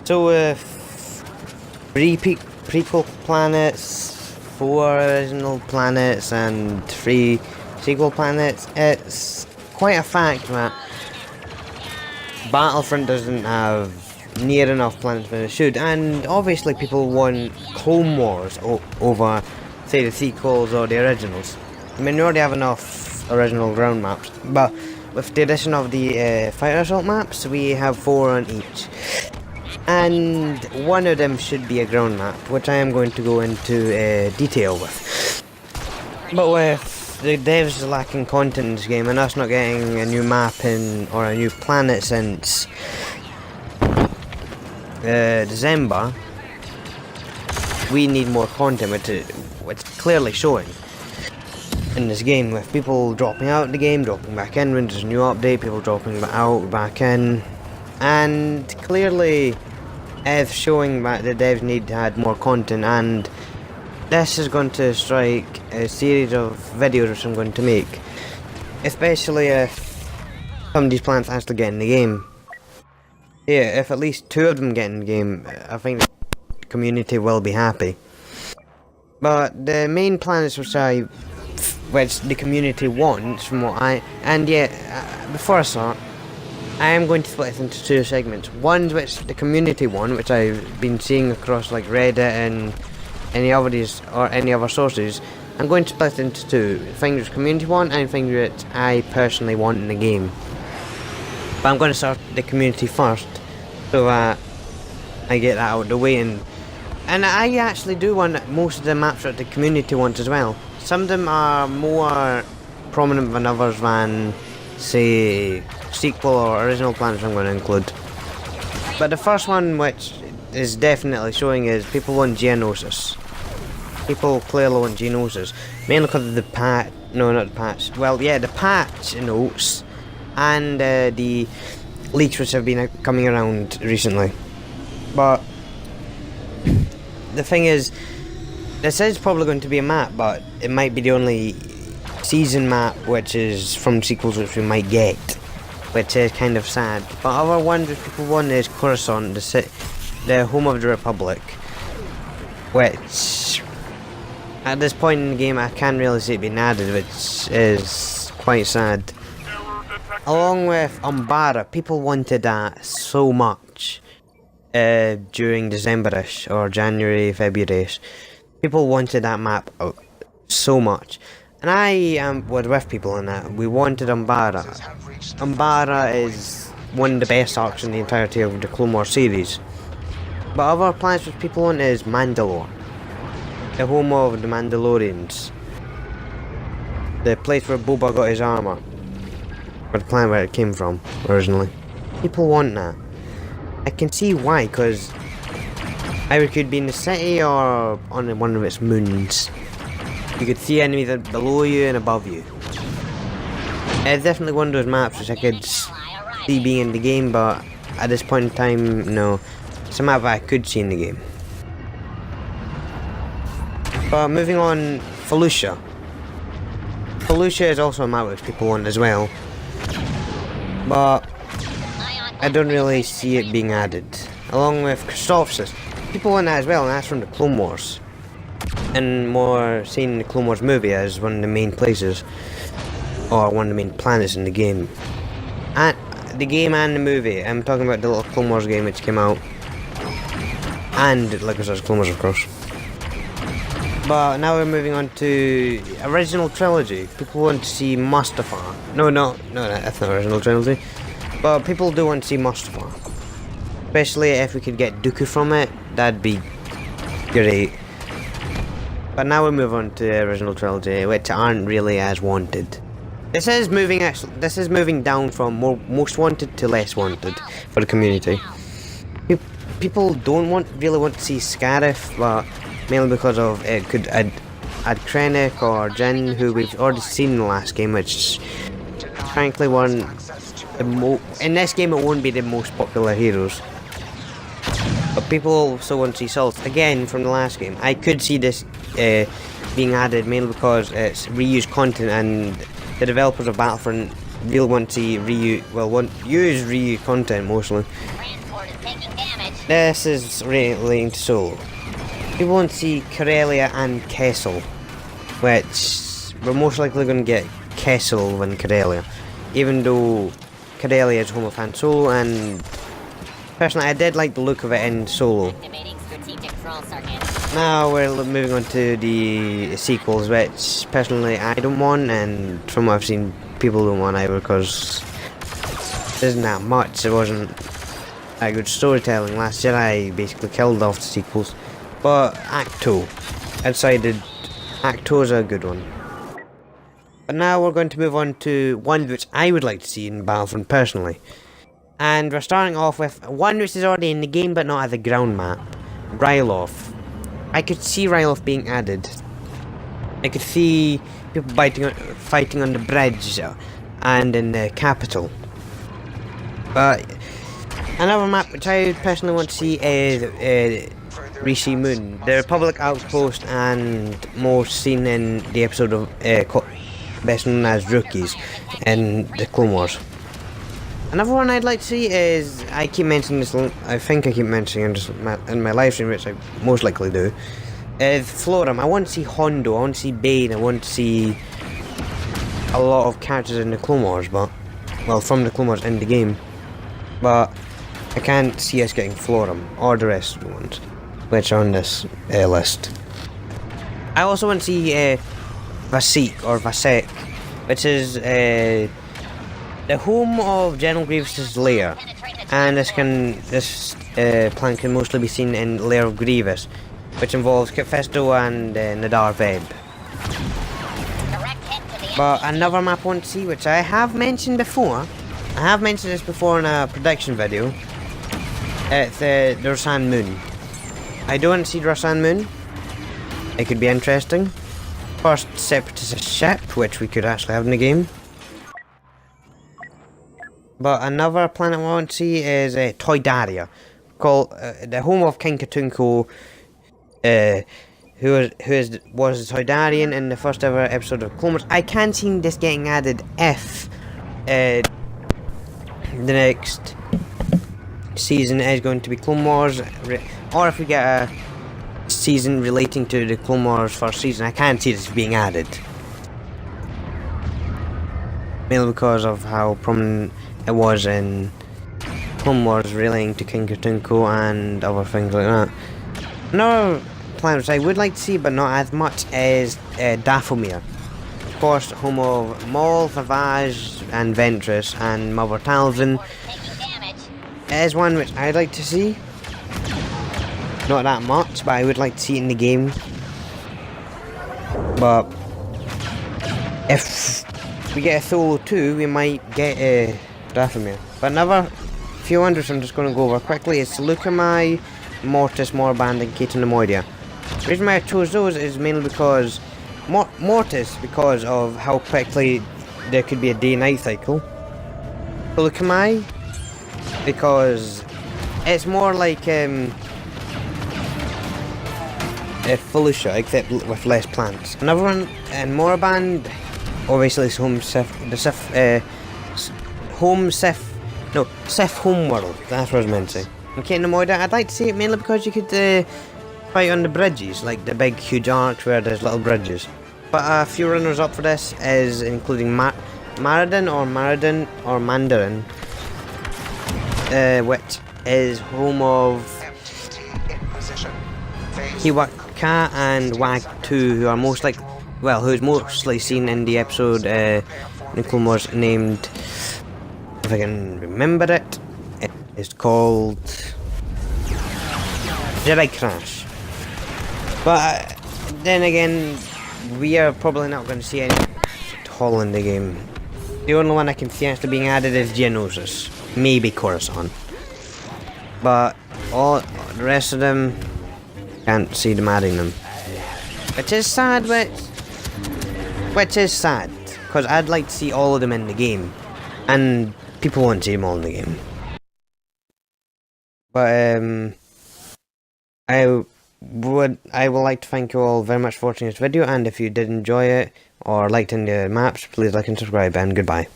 So with three prequel planets, 4 original planets, and 3 sequel planets, it's quite a fact that Battlefront doesn't have near enough planets than it should, and obviously people want Clone Wars over, say, the sequels or the originals. I mean, we already have enough original ground maps, but with the addition of the fighter assault maps, we have 4 on each. And one of them should be a ground map, which I am going to go into detail with. But with the devs lacking content in this game, and us not getting a new map or a new planet since December, we need more content, which is clearly showing in this game, with people dropping out of the game, dropping back in when there's a new update, people dropping out, back in, and clearly it's showing that the devs need to add more content, and this is going to strike a series of videos which I'm going to make, especially if some of these planets actually get in the game. Yeah, if at least 2 of them get in the game, I think the community will be happy. But the main planets which the community wants, from what before I start, I am going to split it into 2 segments. One which the community want, which I've been seeing across like Reddit and any other sources. I'm going to split it into 2. Things which community want and things which I personally want in the game. But I'm going to start the community first, so I get that out of the way, and I actually do want most of the maps that the community wants as well. Some of them are more prominent than others than, say, sequel or original planets I'm going to include. But the first one which is definitely showing is people want Geonosis. People clearly want Geonosis, mainly because of the patch notes and the leaks which have been coming around recently. But the thing is, this is probably going to be a map, but it might be the only season map which is from sequels which we might get, which is kind of sad. But other ones which people want is Coruscant, the home of the Republic, which at this point in the game I can't really see it being added, which is quite sad. Along with Umbara, people wanted that so much during December-ish or January, February-ish. People wanted that map so much, and I was with people on that. We wanted Umbara. Umbara is one of the best arcs in the entirety of the Clone Wars series. But other planets which people want is Mandalore, the home of the Mandalorians, the place where Boba got his armor, or the planet where it came from originally. People want that. I can see why, because either it could be in the city or on one of its moons. You could see enemies below you and above you. It's definitely one of those maps which I could see being in the game, but at this point in time, no. It's a map I could see in the game. But moving on, Felucia. Felucia is also a map which people want as well, but I don't really see it being added. Along with Christophsis, people want that as well, and that's from the Clone Wars, and more seen in the Clone Wars movie as one of the main places, or one of the main planets in the game. And the game and the movie, I'm talking about the little Clone Wars game which came out, and LucasArts Clone Wars, of course. But now we're moving on to original trilogy. People want to see Mustafar. No, that's not original trilogy. But people do want to see Mustafar. Especially if we could get Dooku from it, that'd be great. But now we move on to the original trilogy, which aren't really as wanted. This is moving down from most wanted to less wanted for the community. People don't really want to see Scarif, but mainly because of it could add Krennic or Jin, who we've already seen in the last game, which frankly weren't in this game it won't be the most popular heroes. But people also want to see Salt again from the last game. I could see this being added mainly because it's reused content, and the developers of Battlefront really want to see use reused content mostly. Transport is taking damage. this is relating to Solo. People want to see Corellia and Kessel, which we're most likely going to get Kessel than Corellia, even though Corellia is home of Han Solo, and personally I did like the look of it in Solo. Now we're moving on to the sequels, which personally I don't want, and from what I've seen people don't want either, because there isn't that much. It wasn't a good storytelling. Last Jedi basically killed off the sequels, but Act 2, I decided Act 2 is a good one. But now we're going to move on to one which I would like to see in Battlefront personally. And we're starting off with one which is already in the game but not at the ground map, Ryloth. I could see Ryloth being added. I could see people fighting on the bridge and in the capital. But another map which I personally want to see is Rishi Moon, the Republic outpost, and most seen in the episode of best known as Rookies in the Clone Wars. Another one I'd like to see is, I keep mentioning this, I think I keep mentioning it in my live stream, which I most likely do, is Florum. I want to see Hondo, I want to see Bane, I want to see a lot of characters in the Clone Wars, but, well, from the Clone Wars in the game, but I can't see us getting Florum, or the rest of the ones, which are on this list. I also want to see Vasek, or Vasek, which is the home of General Grievous's lair, and this plan can mostly be seen in Lair of Grievous, which involves Kit Fisto and Nadar Veb. But another map I want to see, which I have mentioned before, I have mentioned this before in a prediction video, it's the Rasan Moon. I don't want to see the Rasan Moon. It could be interesting. First Separatist ship, which we could actually have in the game. But another planet I want to see is Toydaria, called the home of King Katunko, who was a Toydarian in the first ever episode of Clone Wars. I can see this getting added if the next season is going to be Clone Wars, or if we get a season relating to the Clone Wars first season. I can't see this being added, mainly because of how prominent it was in Clone Wars relating to King Katunko and other things like that. Another planet which I would like to see, but not as much, is Dathomir. Of course, home of Maul, Savage, and Ventress, and Mother Talzin. It is one which I'd like to see. Not that much, but I would like to see it in the game. But if we get a Solo 2, we might get a Dathomir. But another few hundreds I'm just going to go over quickly is Seleucami, Mortis, Morband, and Keaton Nemoidia. The reason why I chose those is mainly because Mortis, because of how quickly there could be a day-night cycle. Seleucami, because it's more like Felucia, except with less plants. Another one, Morband, obviously it's Sith Homeworld, that's what I was meant to say. And Keaton Nemoidia, I'd like to see it mainly because you could fight on the bridges, like the big huge arcs where there's little bridges. But a few runners up for this is including Maradin or Mandarin, which is home of Kiwaka and Wag 2, who are most like, well, who's mostly seen in the episode Clone Wars named, if I can remember it, it's called Jedi Crash. But then again, we are probably not going to see any at all in the game. The only one I can see actually being added is Geonosis, maybe Coruscant. But all the rest of them, can't see them adding them. Which is sad, because I'd like to see all of them in the game, and people won't see them all in the game. But I would like to thank you all very much for watching this video, and if you did enjoy it or liked any of the maps, please like and subscribe, and goodbye.